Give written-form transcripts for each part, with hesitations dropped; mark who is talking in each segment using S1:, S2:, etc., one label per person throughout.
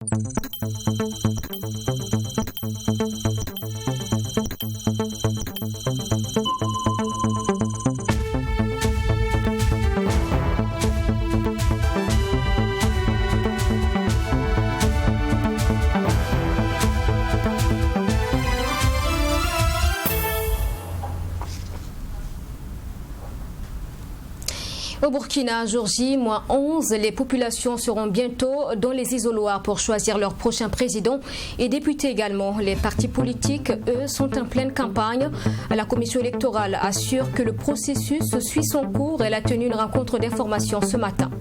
S1: Au Burkina, jour J, -11, les populations seront bientôt dans les isoloirs pour choisir leur prochain président et députés également. Les partis politiques, eux, sont en pleine campagne. La commission électorale assure que le processus suit son cours. Elle a tenu une rencontre d'information ce matin.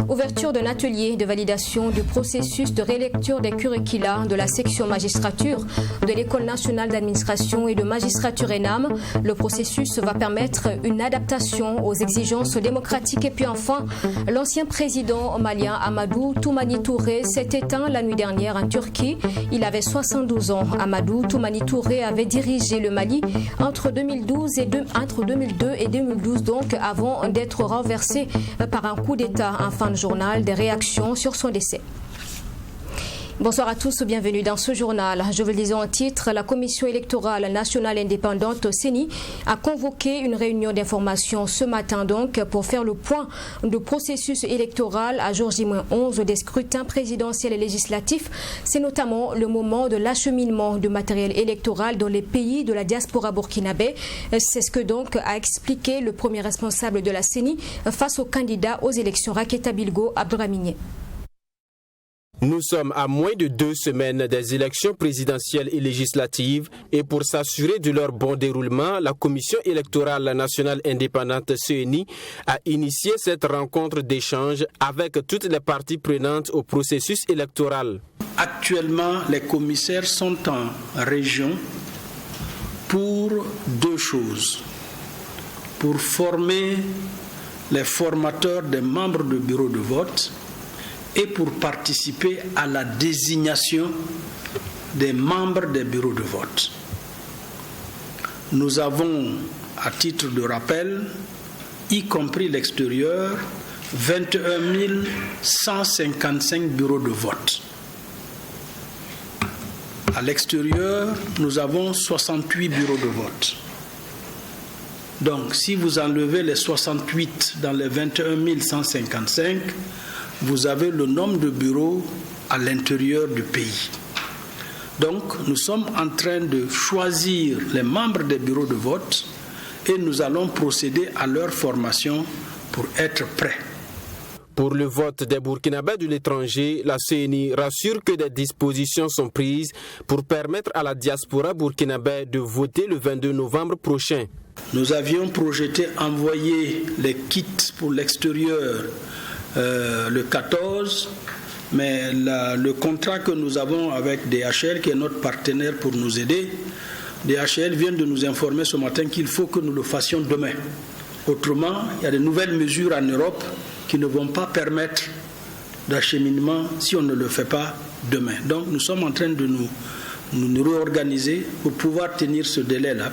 S1: Ouverture d'un atelier de validation du processus de rélecture des curricula de la section magistrature de l'École nationale d'administration et de magistrature ENAM. Le processus va permettre une adaptation aux exigences démocratiques. Et puis enfin, l'ancien président malien Amadou Toumani Touré s'est éteint la nuit dernière en Turquie. Il avait 72 ans. Amadou Toumani Touré avait dirigé le Mali entre 2002 et 2012, donc avant d'être renversé par un coup d'État. En fin de journal, des réactions sur son décès. Bonsoir à tous, bienvenue dans ce journal. Je vous le disais en titre, la Commission électorale nationale indépendante CENI a convoqué une réunion d'information ce matin donc pour faire le point du processus électoral à jour J-11 des scrutins présidentiels et législatifs. C'est notamment le moment de l'acheminement du matériel électoral dans les pays de la diaspora burkinabé. C'est ce que donc a expliqué le premier responsable de la CENI face aux candidats aux élections. Raketa Bilgo Abdouraminié.
S2: Nous sommes à moins de 2 semaines des élections présidentielles et législatives et pour s'assurer de leur bon déroulement, la Commission électorale nationale indépendante CENI a initié cette rencontre d'échange avec toutes les parties prenantes au processus électoral.
S3: Actuellement, les commissaires sont en région pour 2 choses. Pour former les formateurs des membres du bureau de vote et pour participer à la désignation des membres des bureaux de vote. Nous avons, à titre de rappel, y compris l'extérieur, 21 155 bureaux de vote. À l'extérieur, nous avons 68 bureaux de vote. Donc, si vous enlevez les 68 dans les 21 155, vous avez le nombre de bureaux à l'intérieur du pays. Donc, nous sommes en train de choisir les membres des bureaux de vote et nous allons procéder à leur formation pour être prêts.
S2: Pour le vote des Burkinabés de l'étranger, la CENI rassure que des dispositions sont prises pour permettre à la diaspora burkinabé de voter le 22 novembre prochain.
S3: Nous avions projeté envoyer les kits pour l'extérieur le 14, mais le contrat que nous avons avec DHL, qui est notre partenaire pour nous aider, DHL vient de nous informer ce matin qu'il faut que nous le fassions demain. Autrement, il y a de nouvelles mesures en Europe qui ne vont pas permettre d'acheminement si on ne le fait pas demain. Donc nous sommes en train de nous réorganiser pour pouvoir tenir ce délai-là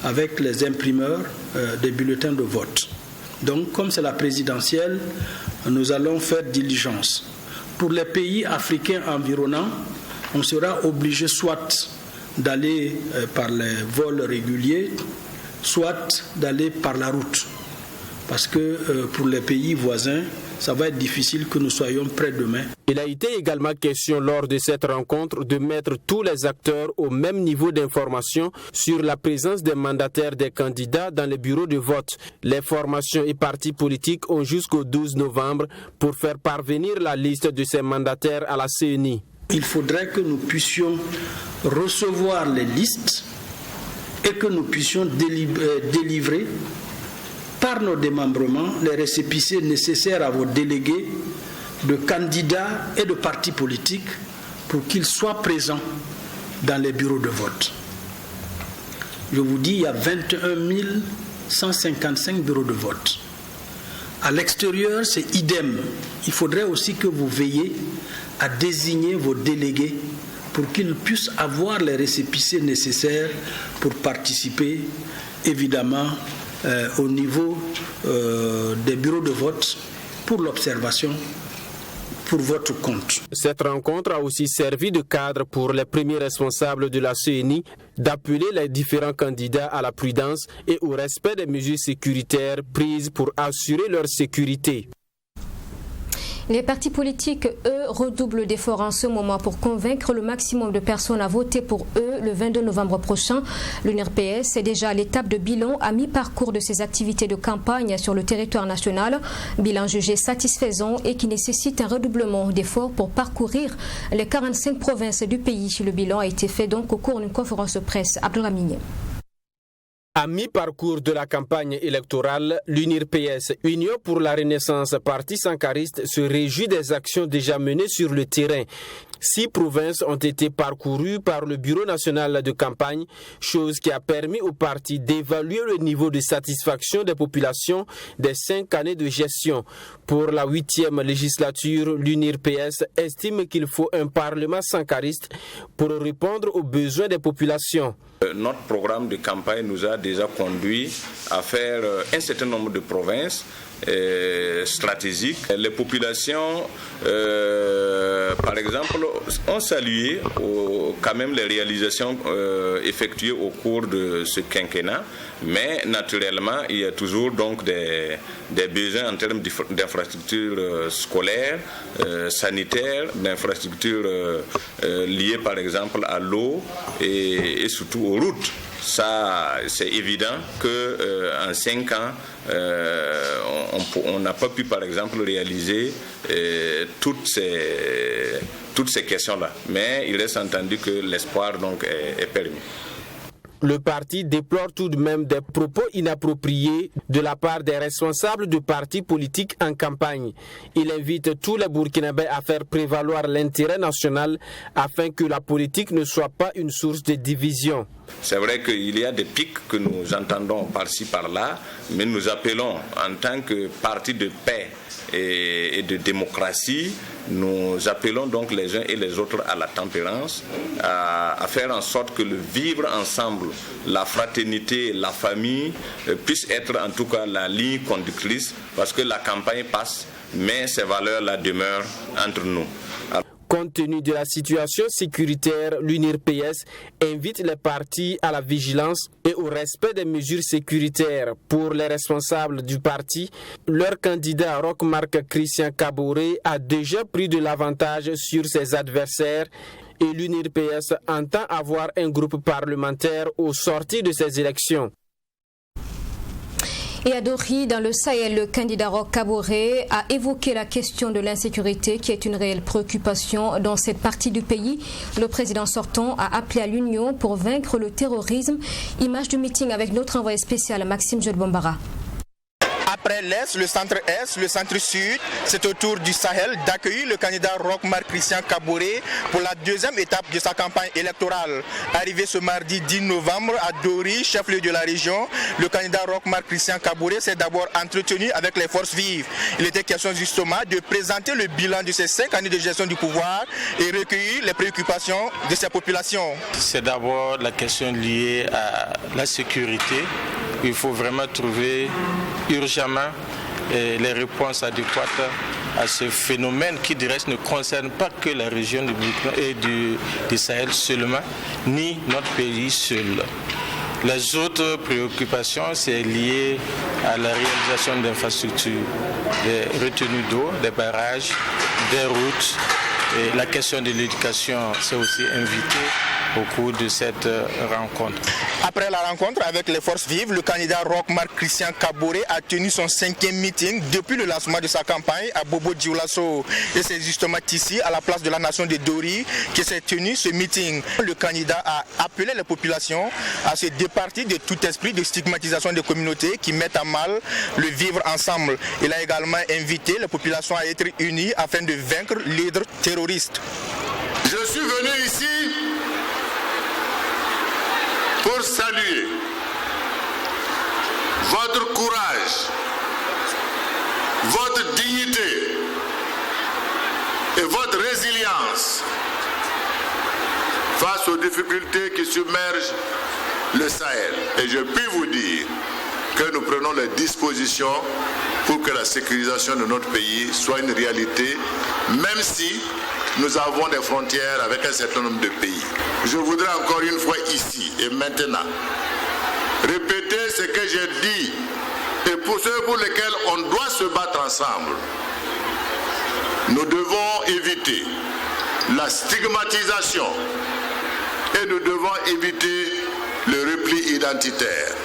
S3: avec les imprimeurs des bulletins de vote. Donc, comme c'est la présidentielle, nous allons faire diligence. Pour les pays africains environnants, on sera obligé soit d'aller par les vols réguliers, soit d'aller par la route. Parce que pour les pays voisins, ça va être difficile que nous soyons prêts demain.
S2: Il a été également question lors de cette rencontre de mettre tous les acteurs au même niveau d'information sur la présence des mandataires des candidats dans les bureaux de vote. Les formations et partis politiques ont jusqu'au 12 novembre pour faire parvenir la liste de ces mandataires à la CENI.
S3: Il faudrait que nous puissions recevoir les listes et que nous puissions délivrer par nos démembrements les récépissés nécessaires à vos délégués de candidats et de partis politiques pour qu'ils soient présents dans les bureaux de vote. Je vous dis, il y a 21 155 bureaux de vote. À l'extérieur, c'est idem. Il faudrait aussi que vous veilliez à désigner vos délégués pour qu'ils puissent avoir les récépissés nécessaires pour participer, évidemment, au niveau des bureaux de vote pour l'observation pour votre compte.
S2: Cette rencontre a aussi servi de cadre pour les premiers responsables de la CENI d'appeler les différents candidats à la prudence et au respect des mesures sécuritaires prises pour assurer leur sécurité.
S1: Les partis politiques, eux, redoublent d'efforts en ce moment pour convaincre le maximum de personnes à voter pour eux le 22 novembre prochain. L'UNIRPS est déjà à l'étape de bilan à mi-parcours de ses activités de campagne sur le territoire national. Bilan jugé satisfaisant et qui nécessite un redoublement d'efforts pour parcourir les 45 provinces du pays. Le bilan a été fait donc au cours d'une conférence de presse. Abdelhamid.
S2: À mi-parcours de la campagne électorale, l'UNIRPS, Union pour la Renaissance, parti sankariste, se réjouit des actions déjà menées sur le terrain. 6 provinces ont été parcourues par le Bureau national de campagne, chose qui a permis au parti d'évaluer le niveau de satisfaction des populations des 5 années de gestion. Pour la 8e législature, l'UNIRPS estime qu'il faut un parlement sankariste pour répondre aux besoins des populations.
S4: Notre programme de campagne nous a déjà conduit à faire un certain nombre de provinces stratégiques. Les populations, par exemple, ont salué quand même les réalisations effectuées au cours de ce quinquennat, mais naturellement, il y a toujours donc des besoins en termes d'infrastructures scolaires, sanitaires, d'infrastructures liées par exemple à l'eau et surtout aux routes. Ça, c'est évident qu'en 5 ans, on n'a pas pu, par exemple, réaliser toutes ces questions-là. Mais il reste entendu que l'espoir donc est permis.
S2: Le parti déplore tout de même des propos inappropriés de la part des responsables de partis politiques en campagne. Il invite tous les Burkinabés à faire prévaloir l'intérêt national afin que la politique ne soit pas une source de division.
S4: C'est vrai qu'il y a des pics que nous entendons par-ci par-là, mais nous appelons en tant que parti de paix et de démocratie, nous appelons donc les uns et les autres à la tempérance, à faire en sorte que le vivre ensemble, la fraternité, la famille puisse être en tout cas la ligne conductrice, parce que la campagne passe, mais ces valeurs-là demeurent entre nous.
S2: Compte tenu de la situation sécuritaire, l'UNIRPS invite les partis à la vigilance et au respect des mesures sécuritaires. Pour les responsables du parti, leur candidat Roch-Marc Christian Kaboré a déjà pris de l'avantage sur ses adversaires et l'UNIRPS entend avoir un groupe parlementaire au sortir de ces élections.
S1: Et à Dori, dans le Sahel, le candidat Roch Kaboré a évoqué la question de l'insécurité qui est une réelle préoccupation dans cette partie du pays. Le président sortant a appelé à l'union pour vaincre le terrorisme. Image du meeting avec notre envoyé spécial Maxime Jodbombara.
S5: Après l'Est, le centre-Est, le centre-Sud, c'est au tour du Sahel d'accueillir le candidat Roch-Marc Christian Kaboré pour la deuxième étape de sa campagne électorale. Arrivé ce mardi 10 novembre à Dori, chef-lieu de la région, le candidat Roch-Marc Christian Kaboré s'est d'abord entretenu avec les forces vives. Il était question justement de présenter le bilan de ces 5 années de gestion du pouvoir et recueillir les préoccupations de ces populations.
S6: C'est d'abord la question liée à la sécurité. Il faut vraiment trouver urgemment les réponses adéquates à ce phénomène qui du reste ne concerne pas que la région du Burkina et du Sahel seulement, ni notre pays seul. Les autres préoccupations, c'est lié à la réalisation d'infrastructures, des retenues d'eau, des barrages, des routes. Et la question de l'éducation s'est aussi invitée au cours de cette rencontre.
S5: Après la rencontre avec les forces vives, le candidat Roch-Marc Christian Kaboré a tenu son 5e meeting depuis le lancement de sa campagne à Bobo-Dioulasso. Et c'est justement ici, à la place de la nation de Dori, que s'est tenu ce meeting. Le candidat a appelé les populations à se départir de tout esprit de stigmatisation des communautés qui mettent à mal le vivre ensemble. Il a également invité les populations à être unies afin de vaincre l'hydre terroriste.
S7: Je suis venu ici pour saluer votre courage, votre dignité et votre résilience face aux difficultés qui submergent le Sahel. Et je puis vous dire que nous prenons les dispositions pour que la sécurisation de notre pays soit une réalité, même si nous avons des frontières avec un certain nombre de pays. Je voudrais encore une fois ici et maintenant répéter ce que j'ai dit et pour ceux pour lesquels on doit se battre ensemble. Nous devons éviter la stigmatisation et nous devons éviter le repli identitaire.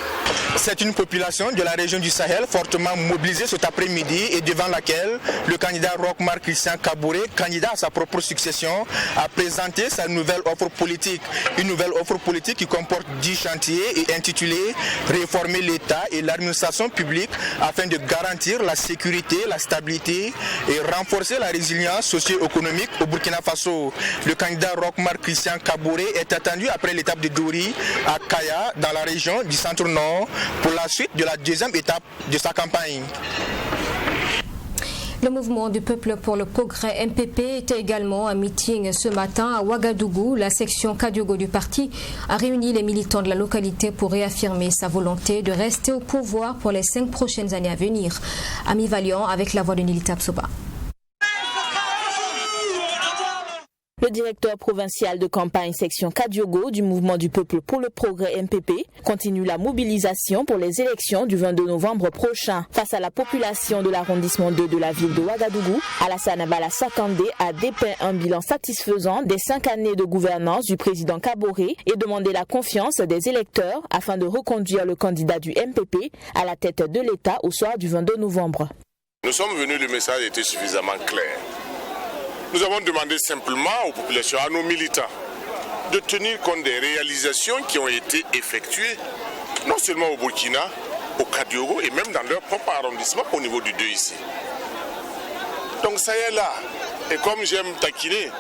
S5: C'est une population de la région du Sahel fortement mobilisée cet après-midi et devant laquelle le candidat Roch-Marc Christian Kaboré, candidat à sa propre succession, a présenté sa nouvelle offre politique. Une nouvelle offre politique qui comporte 10 chantiers et intitulée « Réformer l'État et l'administration publique afin de garantir la sécurité, la stabilité et renforcer la résilience socio-économique au Burkina Faso ». Le candidat Roch-Marc Christian Kaboré est attendu après l'étape de Dori à Kaya dans la région du centre-nord pour la suite de la deuxième étape de sa campagne.
S1: Le mouvement du peuple pour le progrès MPP était également un meeting ce matin à Ouagadougou. La section Kadiogo du parti a réuni les militants de la localité pour réaffirmer sa volonté de rester au pouvoir pour les 5 prochaines années à venir. Ami Valiant avec la voix de Nilita Psoba.
S8: Le directeur provincial de campagne section Kadiogo du mouvement du peuple pour le progrès MPP continue la mobilisation pour les élections du 22 novembre prochain. Face à la population de l'arrondissement 2 de la ville de Ouagadougou, Alassane Abala Sakandé a dépeint un bilan satisfaisant des 5 années de gouvernance du président Kaboré et demandé la confiance des électeurs afin de reconduire le candidat du MPP à la tête de l'État au soir du 22 novembre.
S9: Nous sommes venus, le message était suffisamment clair. Nous avons demandé simplement aux populations, à nos militants, de tenir compte des réalisations qui ont été effectuées, non seulement au Burkina, au Kadiogo et même dans leur propre arrondissement au niveau du 2 ici. Donc ça y est là. Et comme j'aime taquiner,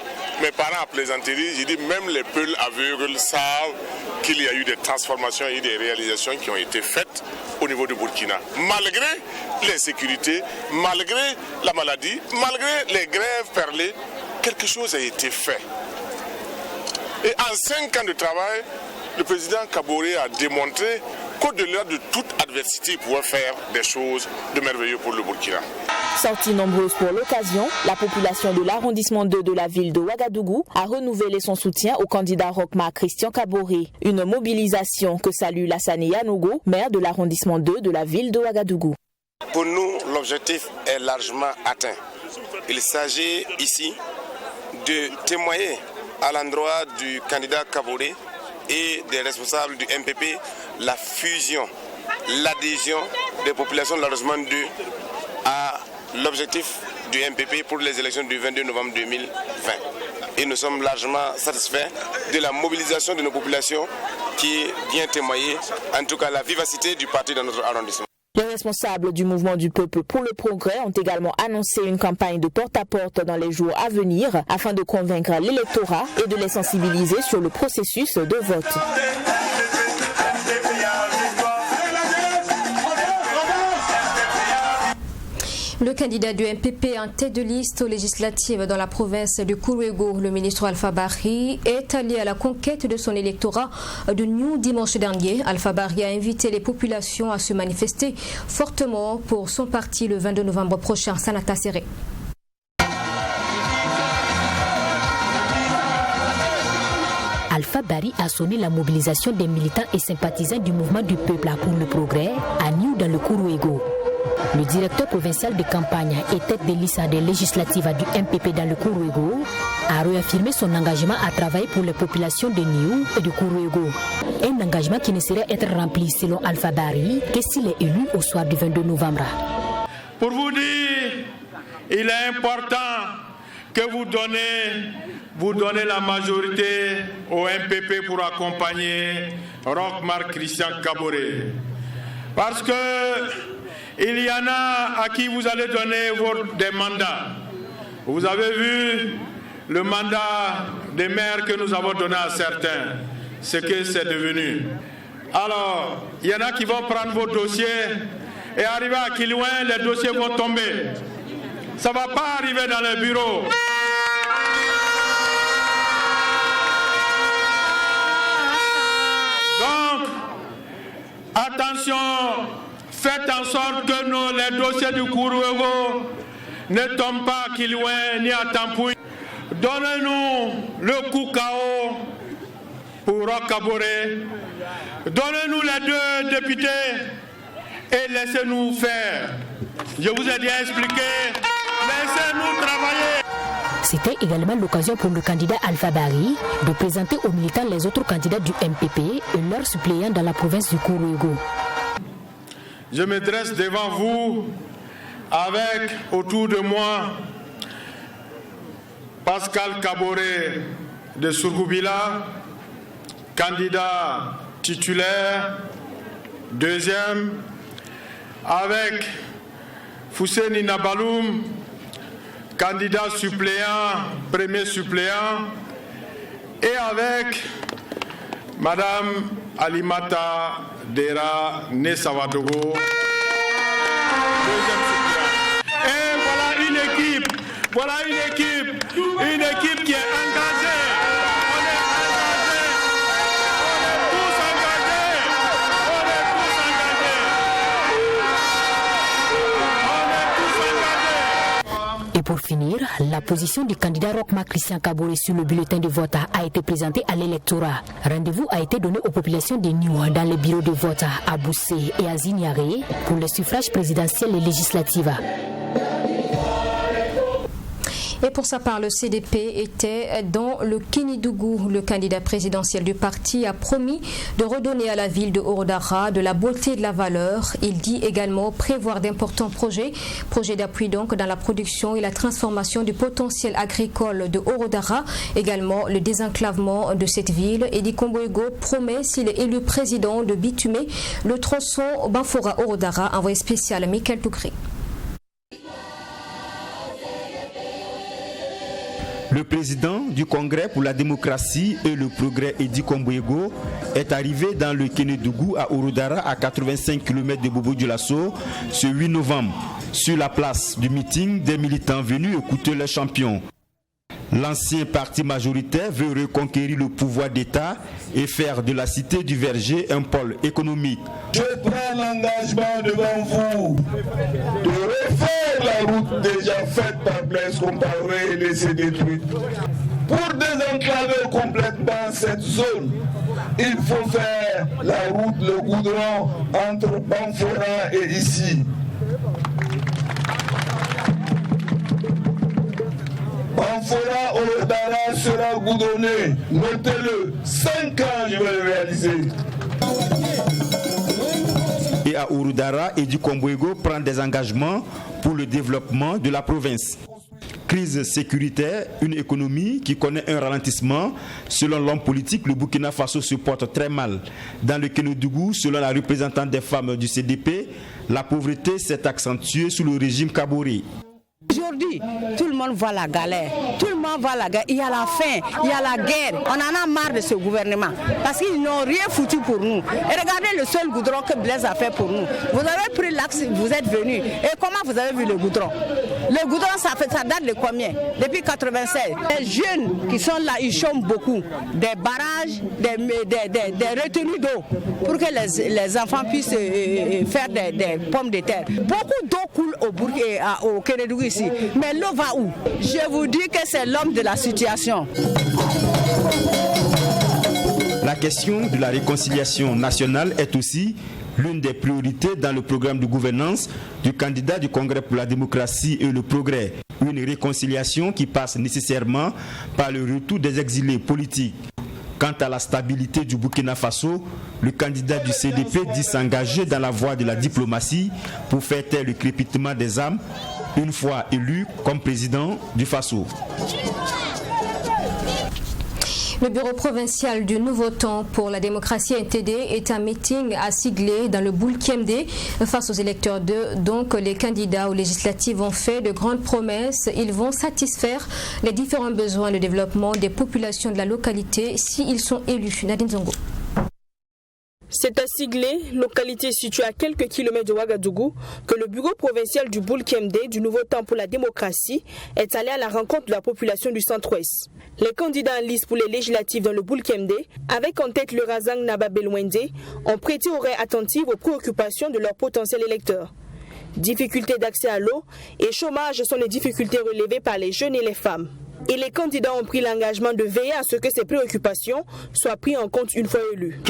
S9: mes parents à plaisanterie, j'ai dit même les peuls aveugles savent qu'il y a eu des transformations et des réalisations qui ont été faites au niveau du Burkina. Malgré l'insécurité, malgré la maladie, malgré les grèves perlées, quelque chose a été fait. Et en 5 ans de travail, le président Kaboré a démontré qu'au-delà de toute adversité, il pouvait faire des choses de merveilleux pour le Burkina.
S8: Sortie nombreuse pour l'occasion, la population de l'arrondissement 2 de la ville de Ouagadougou a renouvelé son soutien au candidat Roch-Marc Christian Kaboré. Une mobilisation que salue Lassane Yanogo, maire de l'arrondissement 2 de la ville de Ouagadougou.
S10: Pour nous, l'objectif est largement atteint. Il s'agit ici de témoigner à l'endroit du candidat Kaboré et des responsables du MPP la fusion, l'adhésion des populations de l'arrondissement 2 à l'objectif du MPP pour les élections du 22 novembre 2020. Et nous sommes largement satisfaits de la mobilisation de nos populations qui vient témoigner en tout cas la vivacité du parti dans notre arrondissement.
S8: Les responsables du mouvement du peuple pour le progrès ont également annoncé une campagne de porte-à-porte dans les jours à venir afin de convaincre l'électorat et de les sensibiliser sur le processus de vote.
S1: Le candidat du MPP en tête de liste aux législatives dans la province du Kourouégo, le ministre Alpha Bari, est allé à la conquête de son électorat de New dimanche dernier. Alpha Bari a invité les populations à se manifester fortement pour son parti le 22 novembre prochain. Sanata Serré.
S11: Alpha Bari a sonné la mobilisation des militants et sympathisants du mouvement du peuple pour le progrès à New dans le Kourouégo. Le directeur provincial de campagne et tête de liste des législatives du MPP dans le Kourouégo a réaffirmé son engagement à travailler pour les populations de Niou et du Kourouégo. Un engagement qui ne saurait être rempli selon Alpha Bari que s'il est élu au soir du 22 novembre.
S12: Pour vous dire, il est important que vous donnez la majorité au MPP pour accompagner Roch-Marc Christian Kaboré. Parce que il y en a à qui vous allez donner des mandats. Vous avez vu le mandat des maires que nous avons donné à certains, ce que c'est devenu. Alors, il y en a qui vont prendre vos dossiers et arriver à Kilouin, les dossiers vont tomber. Ça ne va pas arriver dans le bureau. Donc, attention. faites en sorte que les dossiers du Kourouego ne tombent pas à Kilouin ni à Tampouy. Donnez-nous le coup KO pour Roch Kaboré. Donnez-nous les 2 députés et laissez-nous faire. Je vous ai déjà expliqué. Laissez-nous travailler.
S11: C'était également l'occasion pour le candidat Alpha Bari de présenter aux militants les autres candidats du MPP et leurs suppléants dans la province du Kourouego.
S12: Je me dresse devant vous avec autour de moi Pascal Kaboré de Sourgoubila, candidat titulaire, deuxième, avec Fousséni Nabaloum, candidat suppléant, premier suppléant, et avec Madame Alimata Dera Nessawadogo, deuxième suppléant. Et voilà une équipe qui est engagée.
S11: Et pour finir, la position du candidat Roch Marc Christian Kaboré sur le bulletin de vote a été présentée à l'électorat. Rendez-vous a été donné aux populations de Niou dans les bureaux de vote à Boussé et à Zignaré pour le suffrage présidentiel et législatif.
S1: Et pour sa part, le CDP était dans le Kénidougou. Le candidat présidentiel du parti a promis de redonner à la ville de Orodara de la beauté et de la valeur. Il dit également prévoir d'importants projets d'appui donc dans la production et la transformation du potentiel agricole de Orodara, également le désenclavement de cette ville. Edi Komboego promet, s'il est élu président, de bitumer le tronçon Banfora-Orodara. Envoyé spécial Michael Toukré.
S13: Le président du Congrès pour la démocratie et le progrès, Edi Komboego, est arrivé dans le Kénidougou à Orodara, à 85 km de Bobo-Dioulasso, ce 8 novembre. Sur la place du meeting, des militants venus écouter leurs champions. L'ancien parti majoritaire veut reconquérir le pouvoir d'État et faire de la cité du Verger un pôle économique.
S14: Je prends l'engagement devant vous de refaire la route déjà faite par Blaise Compaoré et laisser détruite. Pour désenclaver complètement cette zone, il faut faire la route, le goudron entre Banfora et ici. Banfora Orodara sera goudronné. Notez-le, 5 ans je vais le réaliser.
S13: Et à Orodara, Edi Komboego prend des engagements pour le développement de la province. Crise sécuritaire, une économie qui connaît un ralentissement. Selon l'homme politique, le Burkina Faso se porte très mal. Dans le Kénidougou, selon la représentante des femmes du CDP, la pauvreté s'est accentuée sous le régime Kaboré.
S15: Aujourd'hui, tout le monde voit la galère. Tout le monde voit la galère. Il y a la faim, il y a la guerre. On en a marre de ce gouvernement parce qu'ils n'ont rien foutu pour nous. Et regardez le seul goudron que Blaise a fait pour nous. Vous avez pris l'axe, vous êtes venus. Et comment vous avez vu le goudron? Le goudron, ça date de combien? Depuis 96. Les jeunes qui sont là, ils chôment beaucoup. Des barrages, des retenues d'eau pour que les enfants puissent faire des pommes de terre. Beaucoup d'eau coule au Kénidougou ici. Mais l'eau va où? Je vous dis que c'est l'homme de la situation.
S13: La question de la réconciliation nationale est aussi l'une des priorités dans le programme de gouvernance du candidat du Congrès pour la démocratie et le progrès. Une réconciliation qui passe nécessairement par le retour des exilés politiques. Quant à la stabilité du Burkina Faso, le candidat du CDP dit s'engager dans la voie de la diplomatie pour faire taire le crépitement des âmes une fois élu comme président du Faso.
S1: Le bureau provincial du Nouveau Temps pour la démocratie NTD est un meeting à sigler dans le Boulkiemde face aux électeurs. Donc les candidats aux législatives ont fait de grandes promesses. Ils vont satisfaire les différents besoins de développement des populations de la localité s'ils sont élus. Nadine Zongo.
S8: C'est à Siglé, localité située à quelques kilomètres de Ouagadougou, que le bureau provincial du Boulkemde du Nouveau Temps pour la démocratie est allé à la rencontre de la population du centre-ouest. Les candidats en liste pour les législatives dans le Boulkemde, avec en tête le Razang Nababelwende, ont prêté oreille attentive aux préoccupations de leurs potentiels électeurs. Difficultés d'accès à l'eau et chômage sont les difficultés relevées par les jeunes et les femmes. Et les candidats ont pris l'engagement de veiller à ce que ces préoccupations soient prises en compte une fois élus.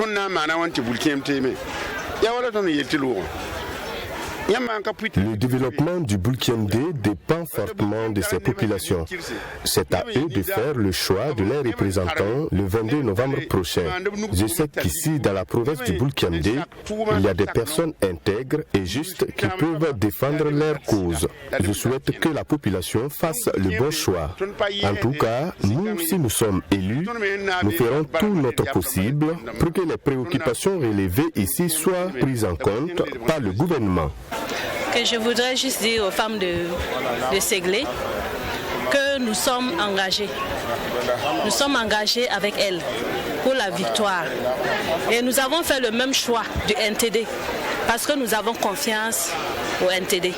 S16: Le développement du Boulkemde dépend fortement de ses populations. C'est à eux de faire le choix de leurs représentants le 22 novembre prochain. Je sais qu'ici, dans la province du Boulkemde, il y a des personnes intègres et justes qui peuvent défendre leurs causes. Je souhaite que la population fasse le bon choix. En tout cas, nous, si nous sommes élus, nous ferons tout notre possible pour que les préoccupations relevées ici soient prises en compte par le gouvernement.
S17: Que je voudrais juste dire aux femmes de Siglé que nous sommes engagés. Nous sommes engagés avec elles pour la victoire. Et nous avons fait le même choix du NTD parce que nous avons confiance au NTD.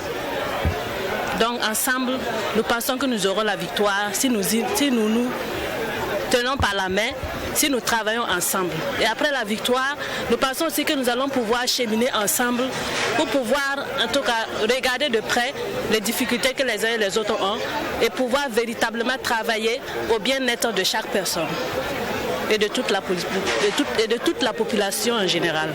S17: Donc ensemble, nous pensons que nous aurons la victoire si nous nous tenons par la main, si nous travaillons ensemble. Et après la victoire, nous pensons aussi que nous allons pouvoir cheminer ensemble pour pouvoir, en tout cas, regarder de près les difficultés que les uns et les autres ont et pouvoir véritablement travailler au bien-être de chaque personne et de toute la population en général.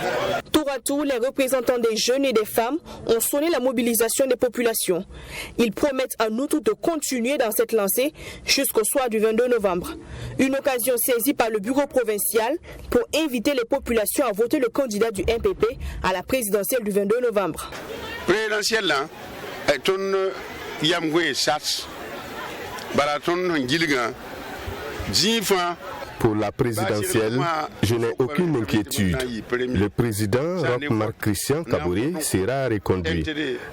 S8: Tour à tour, les représentants des jeunes et des femmes ont sonné la mobilisation des populations. Ils promettent en outre de continuer dans cette lancée jusqu'au soir du 22 novembre. Une occasion saisie par le bureau provincial pour inviter les populations à voter le candidat du MPP à la présidentielle du 22 novembre.
S18: Présidentielle là,
S16: Pour la présidentielle, je n'ai aucune inquiétude. Le président Roch-Marc Christian Kaboré sera reconduit.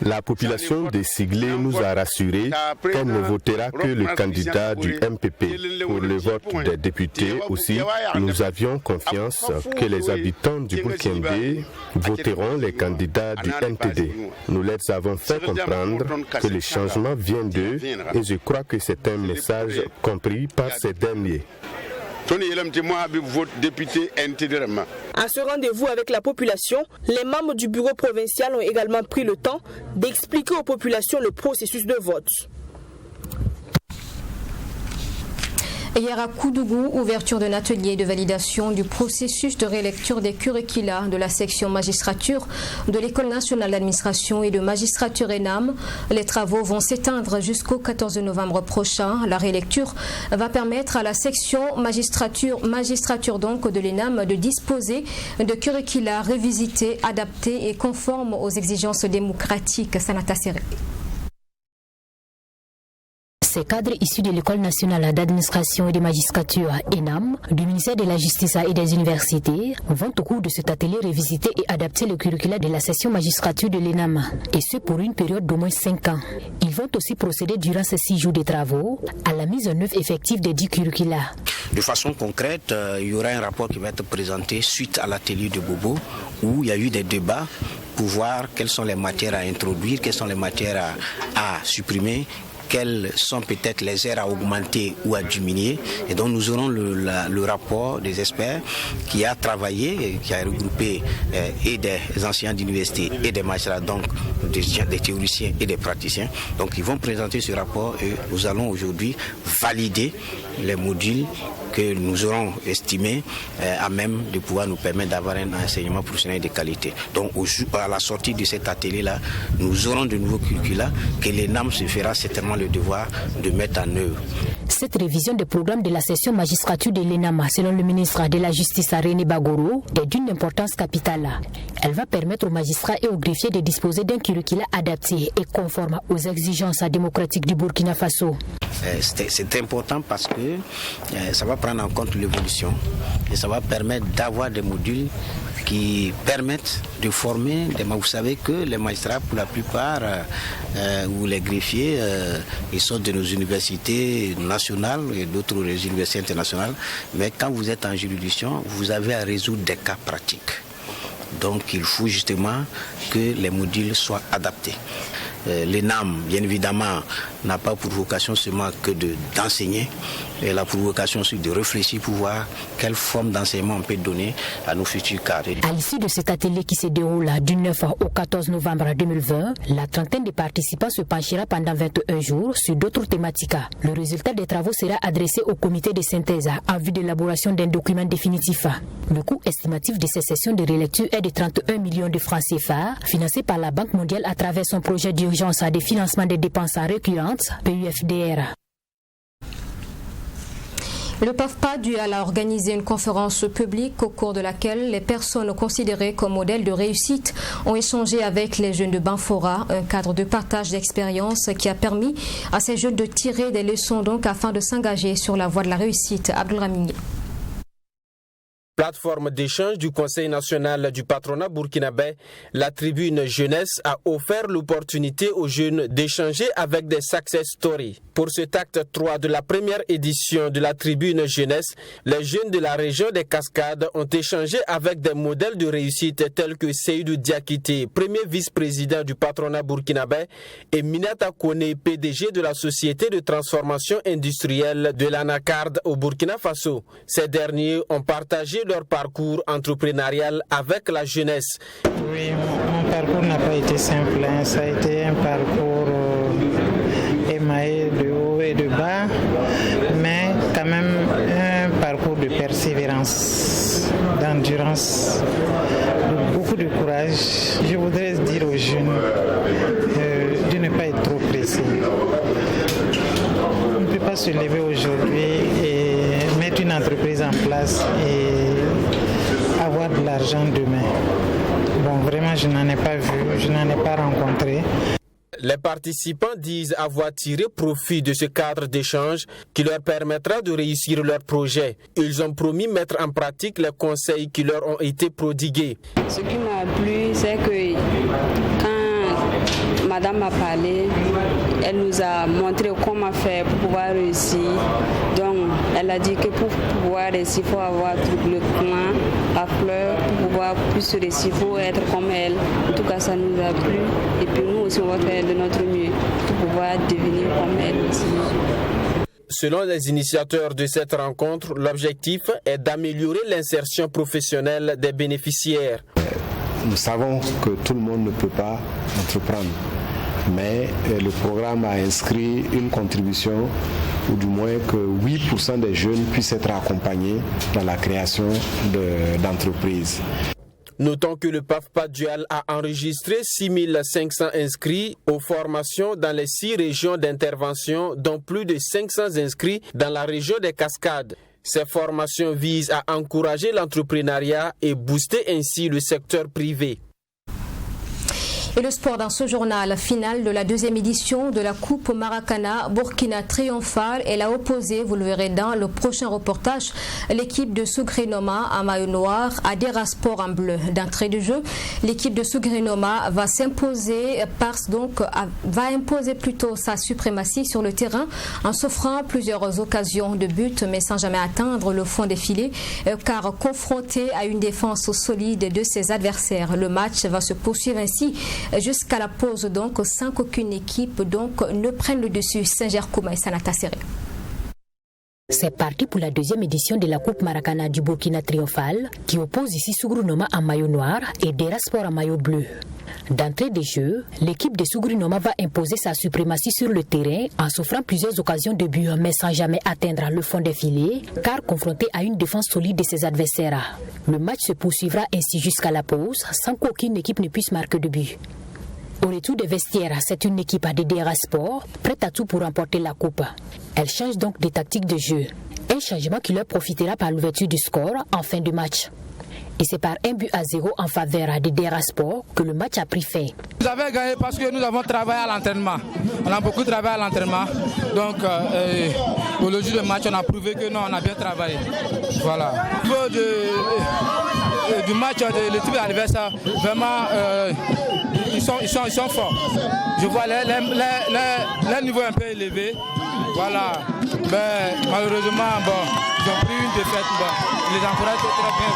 S16: La population de Siglé nous a rassurés qu'elle ne votera que le candidat du MPP. Pour le vote des députés aussi, nous avions confiance que les habitants du Boulkemde voteront les candidats du NTD. Nous leur avons fait comprendre que le changement vient d'eux et je crois que c'est un message compris par ces derniers.
S8: À ce rendez-vous avec la population, les membres du bureau provincial ont également pris le temps d'expliquer aux populations le processus de vote.
S1: Hier à Koudougou, ouverture d'un atelier de validation du processus de rélecture des curricula de la section magistrature de l'École nationale d'administration et de magistrature ENAM. Les travaux vont s'éteindre jusqu'au 14 novembre prochain. La rélecture va permettre à la section magistrature donc de l'ENAM de disposer de curricula révisités, adaptés et conformes aux exigences démocratiques. Sanata Serré.
S11: Ces cadres issus de l'École nationale d'administration et de magistrature ENAM, du ministère de la Justice et des universités, vont au cours de cet atelier révisiter et adapter le curricula de la session magistrature de l'ENAM, et ce pour une période d'au moins 5 ans. Ils vont aussi procéder durant ces 6 jours de travaux à la mise en œuvre effective des 10 curricula.
S19: De façon concrète, il y aura un rapport qui va être présenté suite à l'atelier de Bobo, où il y a eu des débats pour voir quelles sont les matières à introduire, quelles sont les matières à supprimer, quelles sont peut-être les aires à augmenter ou à diminuer. Et donc nous aurons le rapport des experts qui a travaillé, qui a regroupé et des enseignants d'université et des magistrats, donc des théoriciens et des praticiens. Donc ils vont présenter ce rapport et nous allons aujourd'hui valider les modules que nous aurons estimés à même de pouvoir nous permettre d'avoir un enseignement professionnel de qualité. Donc à la sortie de cet atelier-là, nous aurons de nouveaux curricula que l'ENAM se fera certainement le devoir de mettre en œuvre.
S11: Cette révision des programmes de la session magistrature de l'ENAM, selon le ministre de la Justice René Bagoro, est d'une importance capitale. Elle va permettre aux magistrats et aux greffiers de disposer d'un curricula adapté et conforme aux exigences démocratiques du Burkina Faso.
S19: C'est important parce que ça va prendre en compte l'évolution et ça va permettre d'avoir des modules qui permettent de former des magistrats. Vous savez que les magistrats, pour la plupart, ou les greffiers, ils sont de nos universités nationales et d'autres universités internationales. Mais quand vous êtes en juridiction, vous avez à résoudre des cas pratiques. Donc il faut justement que les modules soient adaptés. L'ENAM, bien évidemment, n'a pas pour vocation seulement que d'enseigner, et la pour vocation c'est de réfléchir pour voir quelle forme d'enseignement on peut donner à nos futurs cadres.
S11: À l'issue de cet atelier qui se déroule du 9 au 14 novembre 2020, la trentaine de participants se penchera pendant 21 jours sur d'autres thématiques. Le résultat des travaux sera adressé au comité de synthèse en vue de l'élaboration d'un document définitif. Le coût estimatif de ces sessions de relecture est de 31 millions de francs CFA, financé par la Banque mondiale à travers son projet d'urgence de financement des dépenses récurrentes, PUFDR.
S1: Le PAFPA Dual a organisé une conférence publique au cours de laquelle les personnes considérées comme modèles de réussite ont échangé avec les jeunes de Banfora, un cadre de partage d'expérience qui a permis à ces jeunes de tirer des leçons donc afin de s'engager sur la voie de la réussite. Abdelramini.
S2: Plateforme d'échange du Conseil national du patronat burkinabé, la tribune jeunesse a offert l'opportunité aux jeunes d'échanger avec des success stories. Pour cet acte 3 de la première édition de la tribune jeunesse, les jeunes de la région des Cascades ont échangé avec des modèles de réussite tels que Seydou Diakité, premier vice-président du patronat burkinabé, et Minata Kone, PDG de la société de transformation industrielle de l'Anacarde au Burkina Faso. Ces derniers ont partagé leur parcours entrepreneurial avec la jeunesse.
S18: Oui, mon parcours n'a pas été simple, ça a été un parcours émaillé de haut et de bas, mais quand même un parcours de persévérance, d'endurance, de beaucoup de courage. Je voudrais dire aux jeunes de ne pas être trop pressés. On ne peut pas se lever aujourd'hui et mettre une entreprise en place et avoir de l'argent demain. Bon, vraiment, je n'en ai pas vu, je n'en ai pas rencontré.
S2: Les participants disent avoir tiré profit de ce cadre d'échange qui leur permettra de réussir leur projet. Ils ont promis mettre en pratique les conseils qui leur ont été prodigués.
S20: Ce qui m'a plu, c'est que quand Madame a parlé, elle nous a montré comment faire pour pouvoir réussir. Donc, elle a dit que pour pouvoir réussir, il faut avoir le clan, la fleur, pour pouvoir plus réussir, il faut être comme elle. En tout cas, ça nous a plu. Et puis nous aussi, on va faire de notre mieux pour pouvoir devenir comme elle aussi.
S2: Selon les initiateurs de cette rencontre, l'objectif est d'améliorer l'insertion professionnelle des bénéficiaires.
S21: Nous savons que tout le monde ne peut pas entreprendre, mais le programme a inscrit une contribution, ou du moins que 8% des jeunes puissent être accompagnés dans la création d'entreprises.
S2: Notons que le PAFPA Dual a enregistré 6500 inscrits aux formations dans les 6 régions d'intervention, dont plus de 500 inscrits dans la région des Cascades. Ces formations visent à encourager l'entrepreneuriat et booster ainsi le secteur privé.
S1: Et le sport dans ce journal, finale de la 2e édition de la Coupe Maracana, Burkina triomphale. Elle a opposé, vous le verrez dans le prochain reportage, l'équipe de Sougrinoma en maillot noir à Derasport en bleu. D'entrée de jeu, l'équipe de Sougrinoma va imposer plutôt sa suprématie sur le terrain en s'offrant plusieurs occasions de but, mais sans jamais atteindre le fond des filets, car confronté à une défense solide de ses adversaires. Le match va se poursuivre ainsi jusqu'à la pause, donc sans qu'aucune équipe ne prenne le dessus. Saint-Gercouma et Sanata Serré.
S11: C'est parti pour la 2e édition de la Coupe Maracana du Burkina triomphale qui oppose ici Sougrinoma en maillot noir et Derasport en maillot bleu. D'entrée de jeu, l'équipe de Sougrinoma va imposer sa suprématie sur le terrain en s'offrant plusieurs occasions de but, mais sans jamais atteindre le fond des filets, car confronté à une défense solide de ses adversaires. Le match se poursuivra ainsi jusqu'à la pause, sans qu'aucune équipe ne puisse marquer de but. Au retour des vestiaires, c'est une équipe à Derasport, prête à tout pour remporter la coupe. Elle change donc des tactiques de jeu. Un changement qui leur profitera par l'ouverture du score en fin de match. Et c'est par 1-0 en faveur de Derasport que le match a pris fin.
S22: Nous avons gagné parce que nous avons travaillé à l'entraînement. On a beaucoup travaillé à l'entraînement. Donc, au jour du match, on a prouvé que non, on a bien travaillé. Voilà. Au niveau du match de l'équipe adversaire, vraiment, ils sont forts. Je vois leur niveau un peu élevé. Voilà. Mais malheureusement, ils ont pris une défaite. Les encourage très bien.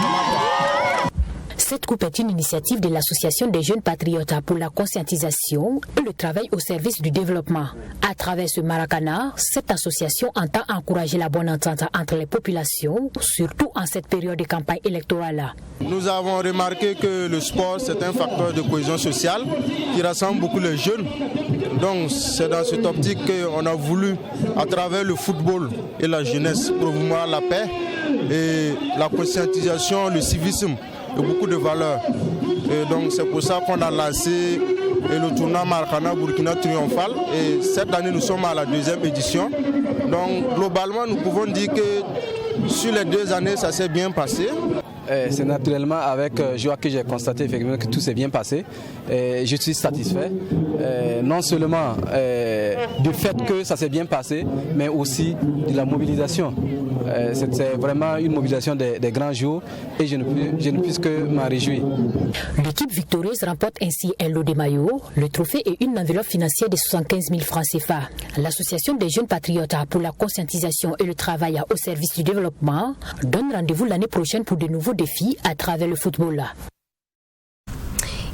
S11: Cette coupe est une initiative de l'Association des jeunes patriotes pour la conscientisation et le travail au service du développement. À travers ce maracana, cette association entend encourager la bonne entente entre les populations, surtout en cette période de campagne électorale.
S3: Nous avons remarqué que le sport, c'est un facteur de cohésion sociale qui rassemble beaucoup les jeunes. Donc c'est dans cette optique qu'on a voulu, à travers le football et la jeunesse, promouvoir la paix et la conscientisation, le civisme et beaucoup de valeurs. Et donc c'est pour ça qu'on a lancé le tournoi Maracana Burkina Triomphal. Et cette année, nous sommes à la 2e édition. Donc globalement, nous pouvons dire que sur les 2 années, ça s'est bien passé.
S4: C'est naturellement avec joie que j'ai constaté effectivement que tout s'est bien passé. Je suis satisfait, non seulement du fait que ça s'est bien passé, mais aussi de la mobilisation. C'est vraiment une mobilisation des grands jours et je ne puisse que m'en réjouir.
S11: L'équipe victorieuse remporte ainsi un lot de maillots, le trophée et une enveloppe financière de 75 000 francs CFA. L'Association des jeunes patriotes pour la conscientisation et le travail au service du développement donne rendez-vous l'année prochaine pour de nouveaux défis à travers le football.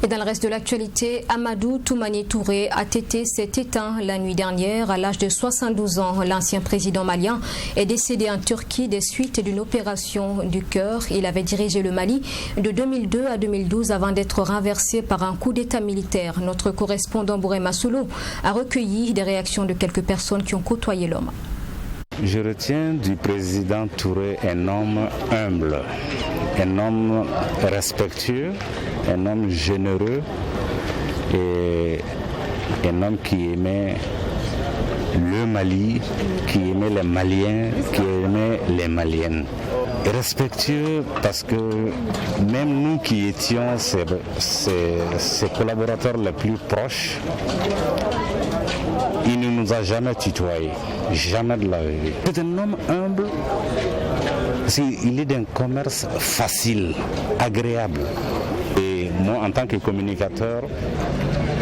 S1: Et dans le reste de l'actualité, Amadou Toumani Touré a s'est éteint la nuit dernière à l'âge de 72 ans. L'ancien président malien est décédé en Turquie des suites d'une opération du cœur. Il avait dirigé le Mali de 2002 à 2012 avant d'être renversé par un coup d'état militaire. Notre correspondant Bourema Soulou a recueilli des réactions de quelques personnes qui ont côtoyé l'homme.
S23: Je retiens du président Touré un homme humble, un homme respectueux, un homme généreux et un homme qui aimait le Mali, qui aimait les Maliens, qui aimait les Maliennes. Respectueux parce que même nous qui étions ses collaborateurs les plus proches, il ne nous a jamais tutoyés, jamais de la vie. C'est un homme humble, il est d'un commerce facile, agréable. Et moi, en tant que communicateur,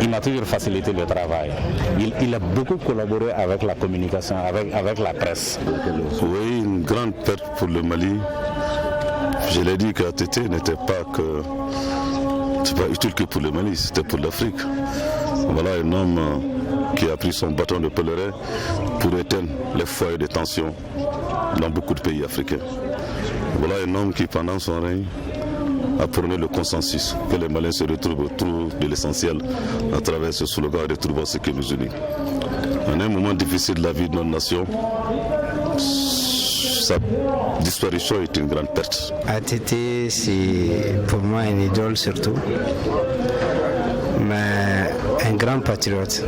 S23: il m'a toujours facilité le travail. Il a beaucoup collaboré avec la communication, avec la presse.
S24: Oui, une grande perte pour le Mali. Je l'ai dit qu'ATT n'était pas utile que pour le Mali, c'était pour l'Afrique. Voilà un homme qui a pris son bâton de pèlerin pour éteindre les foyers de tension dans beaucoup de pays africains. Voilà un homme qui, pendant son règne, a prôné le consensus, que les Maliens se retrouvent autour de l'essentiel à travers ce slogan de trouver ce qui nous unit. En un moment difficile de la vie de notre nation, sa disparition est une grande perte.
S25: ATT, c'est pour moi une idole surtout, mais un grand patriote,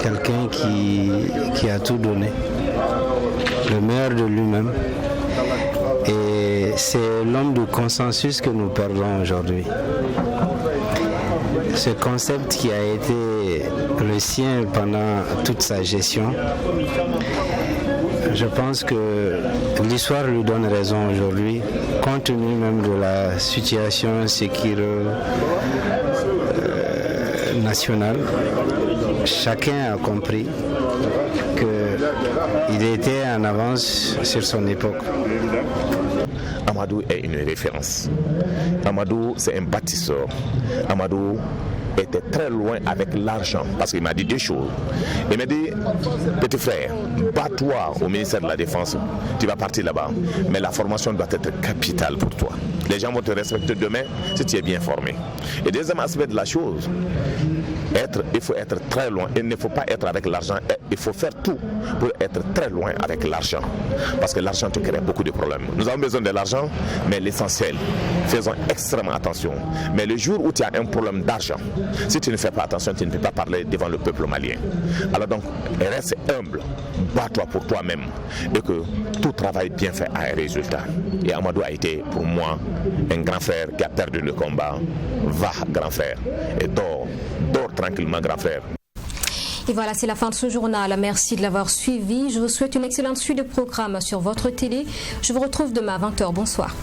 S25: quelqu'un qui a tout donné, le meilleur de lui-même. Et c'est l'homme du consensus que nous perdons aujourd'hui. Ce concept qui a été le sien pendant toute sa gestion, je pense que l'histoire lui donne raison aujourd'hui, compte tenu même de la situation sécuritaire nationale. Chacun a compris qu'il était en avance sur son époque.
S26: Amadou est une référence. Amadou, c'est un bâtisseur. Amadou était très loin avec l'argent parce qu'il m'a dit 2 choses. Il m'a dit, petit frère, bats-toi au ministère de la Défense, tu vas partir là-bas, mais la formation doit être capitale pour toi. Les gens vont te respecter demain si tu es bien formé. Et deuxième aspect de la chose, il faut être très loin. Il ne faut pas être avec l'argent. Il faut faire tout pour être très loin avec l'argent. Parce que l'argent te crée beaucoup de problèmes. Nous avons besoin de l'argent, mais l'essentiel, faisons extrêmement attention. Mais le jour où tu as un problème d'argent, si tu ne fais pas attention, tu ne peux pas parler devant le peuple malien. Alors donc, reste humble, bats-toi pour toi-même et que tout travail bien fait a un résultat. Et Amadou a été pour moi un grand frère qui a perdu le combat. Va, grand frère, et dors tranquillement, grand frère.
S1: Et voilà, c'est la fin de ce journal. Merci de l'avoir suivi. Je vous souhaite une excellente suite de programmes sur votre télé. Je vous retrouve demain à 20h. Bonsoir.